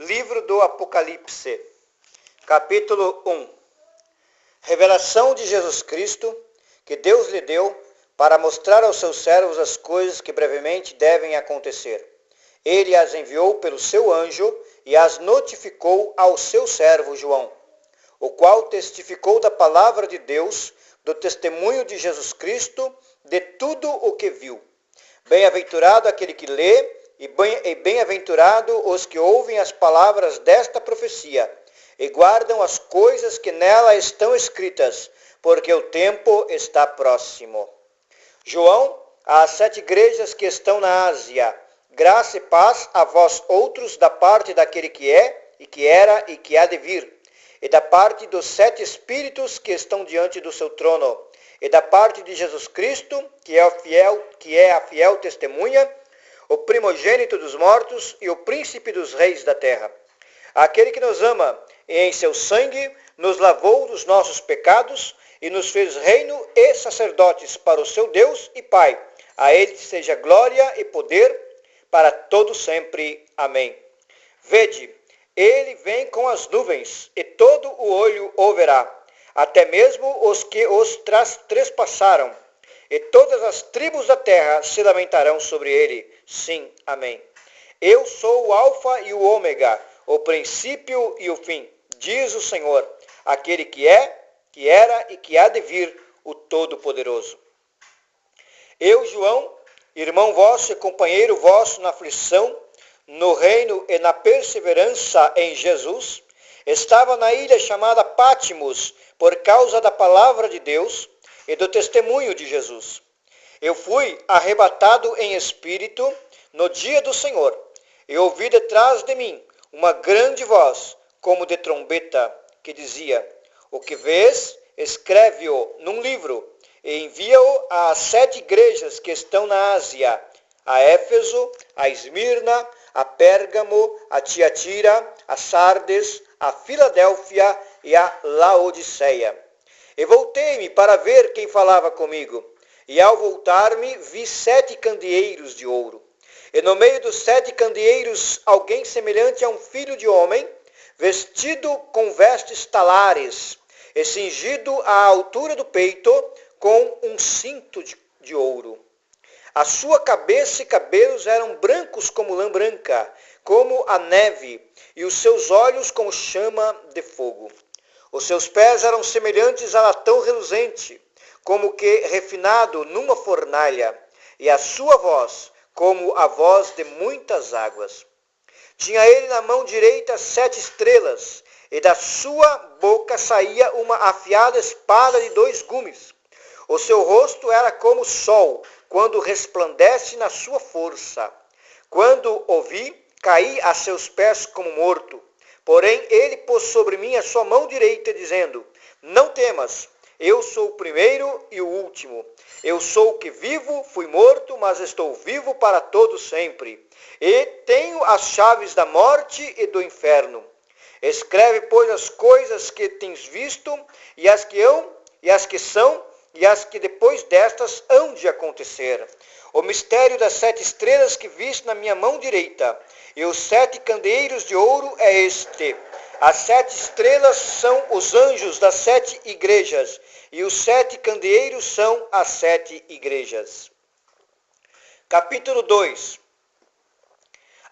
Livro do Apocalipse, capítulo 1. Revelação de Jesus Cristo, que Deus lhe deu para mostrar aos seus servos as coisas que brevemente devem acontecer. Ele as enviou pelo seu anjo e as notificou ao seu servo João, o qual testificou da palavra de Deus, do testemunho de Jesus Cristo, de tudo o que viu. Bem-aventurado aquele que lê, e bem-aventurado os que ouvem as palavras desta profecia e guardam as coisas que nela estão escritas, porque o tempo está próximo. João, às 7 igrejas que estão na Ásia, graça e paz a vós outros da parte daquele que é, e que era, e que há de vir, e da parte dos 7 espíritos que estão diante do seu trono, e da parte de Jesus Cristo, que é a fiel testemunha, o primogênito dos mortos e o príncipe dos reis da terra. Aquele que nos ama e em seu sangue nos lavou dos nossos pecados e nos fez reino e sacerdotes para o seu Deus e Pai. A ele seja glória e poder para todo sempre. Amém. Vede, ele vem com as nuvens e todo o olho o verá, até mesmo os que os trespassaram. E todas as tribos da terra se lamentarão sobre ele. Sim, amém. Eu sou o Alfa e o Ômega, o princípio e o fim, diz o Senhor, aquele que é, que era e que há de vir, o Todo-Poderoso. Eu, João, irmão vosso e companheiro vosso na aflição, no reino e na perseverança em Jesus, estava na ilha chamada Pátimos, por causa da palavra de Deus e do testemunho de Jesus. Eu fui arrebatado em espírito no dia do Senhor, e ouvi detrás de mim uma grande voz, como de trombeta, que dizia: o que vês, escreve-o num livro, e envia-o às 7 igrejas que estão na Ásia, a Éfeso, a Esmirna, a Pérgamo, a Tiatira, a Sardes, a Filadélfia e a Laodiceia. E voltei-me para ver quem falava comigo. E ao voltar-me, vi 7 candeeiros de ouro. E no meio dos 7 candeeiros, alguém semelhante a um filho de homem, vestido com vestes talares, e cingido à altura do peito com um cinto de ouro. A sua cabeça e cabelos eram brancos como lã branca, como a neve, e os seus olhos como chama de fogo. Os seus pés eram semelhantes a latão reluzente, como que refinado numa fornalha, e a sua voz como a voz de muitas águas. Tinha ele na mão direita 7 estrelas, e da sua boca saía uma afiada espada de 2 gumes. O seu rosto era como o sol, quando resplandece na sua força. Quando o vi, caí a seus pés como morto. Porém, ele pôs sobre mim a sua mão direita, dizendo: não temas, eu sou o primeiro e o último. Eu sou o que vivo, fui morto, mas estou vivo para todo sempre. E tenho as chaves da morte e do inferno. Escreve, pois, as coisas que tens visto, e as que são, e as que depois destas hão de acontecer. O mistério das 7 estrelas que viste na minha mão direita, e os 7 candeeiros de ouro é este. As 7 estrelas são os anjos das 7 igrejas, e os 7 candeeiros são as 7 igrejas. Capítulo 2.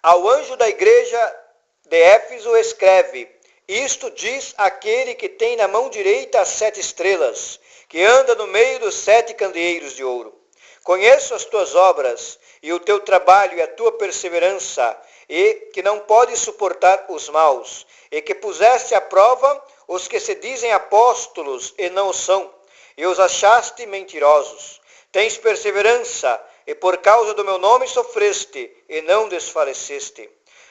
Ao anjo da igreja de Éfeso escreve: isto diz aquele que tem na mão direita as 7 estrelas, que anda no meio dos 7 candeeiros de ouro. Conheço as tuas obras, e o teu trabalho e a tua perseverança, e que não podes suportar os maus, e que puseste à prova os que se dizem apóstolos e não o são, e os achaste mentirosos. Tens perseverança, e por causa do meu nome sofreste, e não desfaleceste.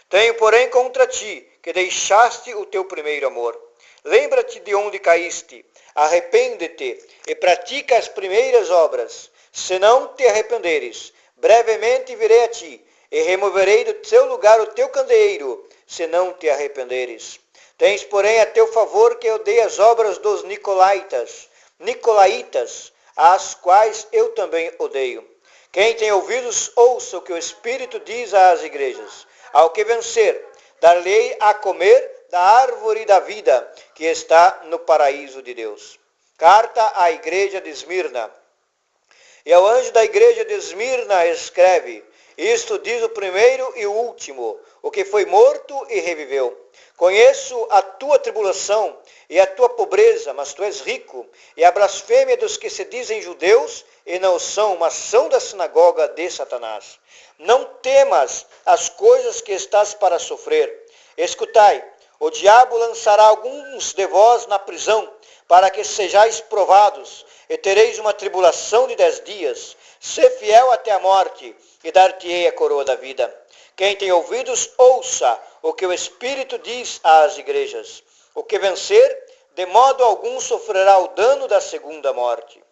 Tenho, porém, contra ti, que deixaste o teu primeiro amor. Lembra-te de onde caíste, arrepende-te, e pratica as primeiras obras. Se não te arrependeres, brevemente virei a ti, e removerei do seu lugar o teu candeeiro, se não te arrependeres. Tens, porém, a teu favor que eu dei as obras dos nicolaítas, as quais eu também odeio. Quem tem ouvidos, ouça o que o Espírito diz às igrejas. Ao que vencer, dar-lhe a comer da árvore da vida, que está no paraíso de Deus. Carta à igreja de Esmirna. E ao anjo da igreja de Esmirna escreve: isto diz o primeiro e o último, o que foi morto e reviveu. Conheço a tua tribulação e a tua pobreza, mas tu és rico, e a blasfêmia dos que se dizem judeus e não são, mas são da sinagoga de Satanás. Não temas as coisas que estás para sofrer. Escutai, o diabo lançará alguns de vós na prisão, para que sejais provados, e tereis uma tribulação de 10 dias. Sê fiel até a morte, e dar-te-ei a coroa da vida. Quem tem ouvidos, ouça o que o Espírito diz às igrejas. O que vencer, de modo algum sofrerá o dano da segunda morte.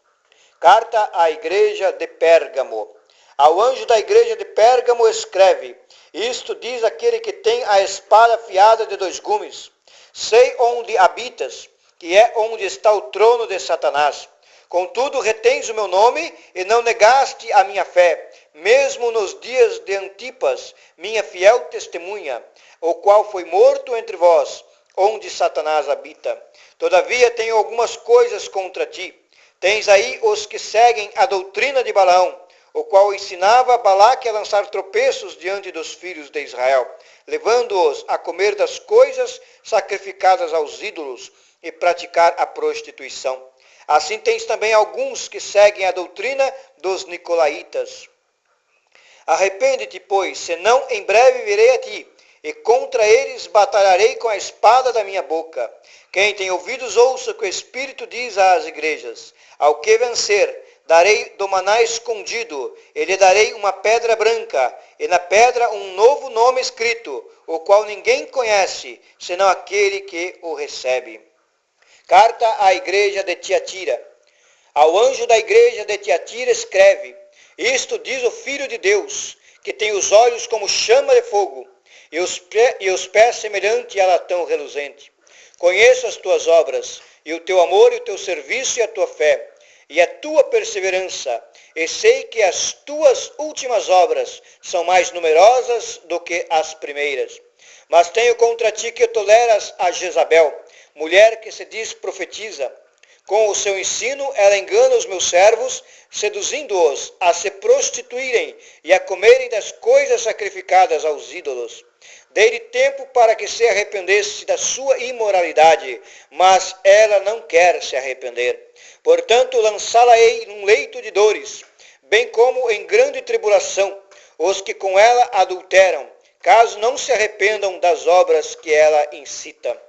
Carta à igreja de Pérgamo. Ao anjo da igreja de Pérgamo escreve: isto diz aquele que tem a espada afiada de 2 gumes. Sei onde habitas, que é onde está o trono de Satanás. Contudo, retens o meu nome e não negaste a minha fé, mesmo nos dias de Antipas, minha fiel testemunha, o qual foi morto entre vós, onde Satanás habita. Todavia tenho algumas coisas contra ti. Tens aí os que seguem a doutrina de Balaão, o qual ensinava Balaque a lançar tropeços diante dos filhos de Israel, levando-os a comer das coisas sacrificadas aos ídolos e praticar a prostituição. Assim tens também alguns que seguem a doutrina dos nicolaítas. Arrepende-te, pois, senão em breve virei a ti, e contra eles batalharei com a espada da minha boca. Quem tem ouvidos, ouça o que o Espírito diz às igrejas. Ao que vencer, darei do maná escondido, e lhe darei uma pedra branca, e na pedra um novo nome escrito, o qual ninguém conhece, senão aquele que o recebe. Carta à igreja de Tiatira. Ao anjo da igreja de Tiatira escreve: isto diz o Filho de Deus, que tem os olhos como chama de fogo, e os pés semelhante a latão reluzente. Conheço as tuas obras, e o teu amor, e o teu serviço, e a tua fé, e a tua perseverança, e sei que as tuas últimas obras são mais numerosas do que as primeiras. Mas tenho contra ti que toleras a Jezabel, mulher que se diz profetiza. Com o seu ensino ela engana os meus servos, seduzindo-os a se prostituírem e a comerem das coisas sacrificadas aos ídolos. Dei-lhe tempo para que se arrependesse da sua imoralidade, mas ela não quer se arrepender. Portanto, lançá-la-ei num leito de dores, bem como em grande tribulação, os que com ela adulteram, caso não se arrependam das obras que ela incita.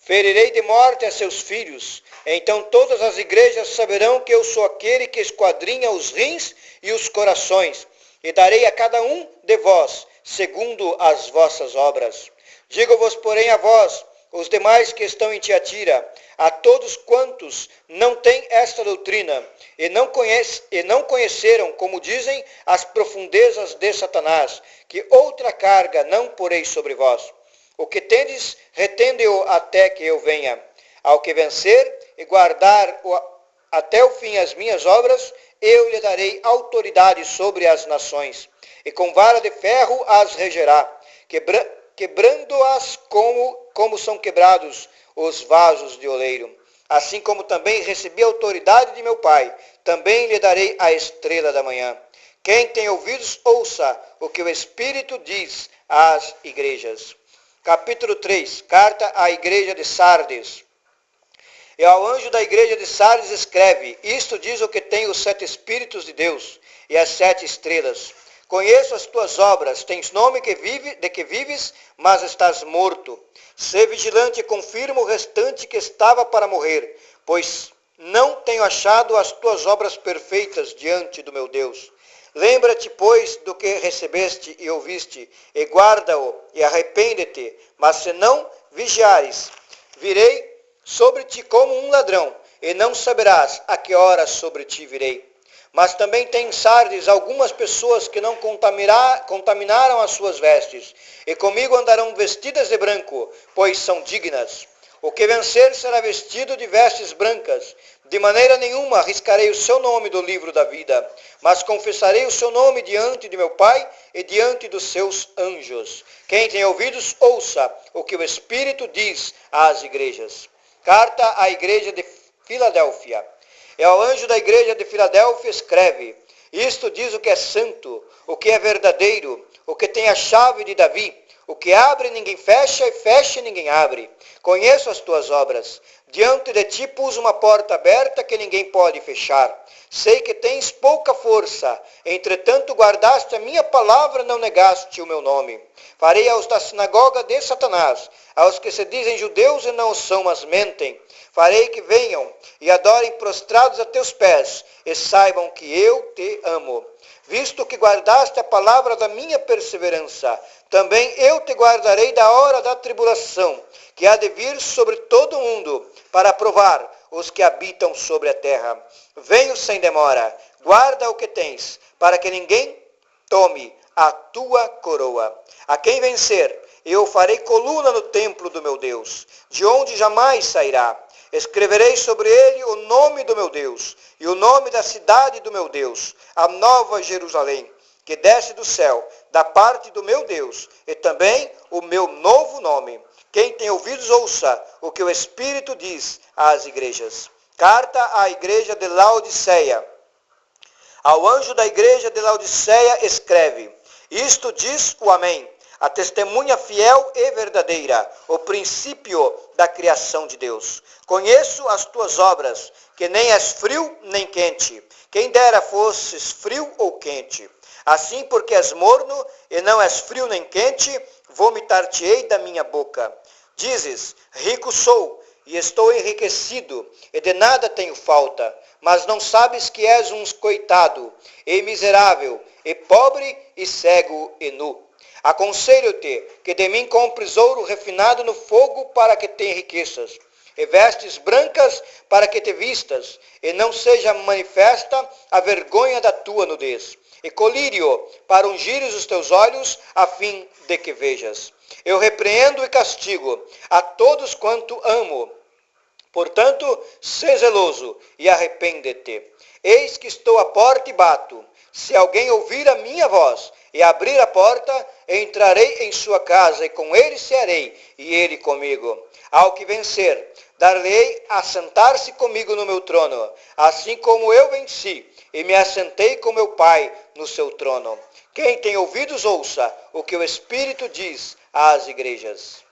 Ferirei de morte a seus filhos, então todas as igrejas saberão que eu sou aquele que esquadrinha os rins e os corações, e darei a cada um de vós, segundo as vossas obras. Digo-vos, porém, a vós, os demais que estão em Tiatira, a todos quantos não têm esta doutrina, e não conheceram, como dizem, as profundezas de Satanás, que outra carga não porei sobre vós. O que tendes, retende-o até que eu venha. Ao que vencer e guardar até o fim as minhas obras, eu lhe darei autoridade sobre as nações, e com vara de ferro as regerá, quebrando-as como são quebrados os vasos de oleiro. Assim como também recebi a autoridade de meu Pai, também lhe darei a estrela da manhã. Quem tem ouvidos, ouça o que o Espírito diz às igrejas. Capítulo 3, carta à igreja de Sardes. E ao anjo da igreja de Sardes escreve: isto diz o que tem os 7 Espíritos de Deus e as 7 estrelas. Conheço as tuas obras, tens nome de que vives, mas estás morto. Sê vigilante e confirma o restante que estava para morrer, pois não tenho achado as tuas obras perfeitas diante do meu Deus. Lembra-te, pois, do que recebeste e ouviste, e guarda-o, e arrepende-te. Mas se não vigiares, virei sobre ti como um ladrão, e não saberás a que hora sobre ti virei. Mas também tem em Sardes algumas pessoas que não contaminaram as suas vestes, e comigo andarão vestidas de branco, pois são dignas. O que vencer será vestido de vestes brancas, De maneira nenhuma arriscarei o seu nome do livro da vida, mas confessarei o seu nome diante de meu Pai e diante dos seus anjos. Quem tem ouvidos, ouça o que o Espírito diz às igrejas. Carta à igreja de Filadélfia. E ao anjo da igreja de Filadélfia escreve: isto diz o que é santo, o que é verdadeiro, o que tem a chave de Davi, o que abre ninguém fecha e fecha ninguém abre. Conheço as tuas obras. Diante de ti pus uma porta aberta que ninguém pode fechar. Sei que tens pouca força, entretanto guardaste a minha palavra, não negaste o meu nome. Farei aos da sinagoga de Satanás, aos que se dizem judeus e não o são, mas mentem. Farei que venham e adorem prostrados a teus pés, e saibam que eu te amo. Visto que guardaste a palavra da minha perseverança, também eu te guardarei da hora da tribulação, que há de vir sobre todo o mundo, para provar os que habitam sobre a terra. Venho sem demora, guarda o que tens, para que ninguém tome a tua coroa. A quem vencer, eu farei coluna no templo do meu Deus, de onde jamais sairá. Escreverei sobre ele o nome do meu Deus e o nome da cidade do meu Deus, a nova Jerusalém, que desce do céu, da parte do meu Deus, e também o meu novo nome. Quem tem ouvidos, ouça o que o Espírito diz às igrejas. Carta à igreja de Laodiceia. Ao anjo da igreja de Laodiceia escreve: isto diz o Amém, a testemunha fiel e verdadeira, o princípio da criação de Deus. Conheço as tuas obras, que nem és frio nem quente. Quem dera fosses frio ou quente. Assim, porque és morno e não és frio nem quente, vomitar-te-ei da minha boca. Dizes: rico sou e estou enriquecido, e de nada tenho falta. Mas não sabes que és um coitado, e miserável, e pobre, e cego, e nu. Aconselho-te que de mim compres ouro refinado no fogo para que te enriqueças, e vestes brancas para que te vistas, e não seja manifesta a vergonha da tua nudez, e colírio para ungires os teus olhos, a fim de que vejas. Eu repreendo e castigo a todos quanto amo. Portanto, sê zeloso e arrepende-te. Eis que estou à porta e bato. Se alguém ouvir a minha voz e abrir a porta, entrarei em sua casa, e com ele cearei, e ele comigo. Ao que vencer, dar-lhe-ei a sentar-se comigo no meu trono, assim como eu venci, e me assentei com meu Pai no seu trono. Quem tem ouvidos, ouça o que o Espírito diz às igrejas.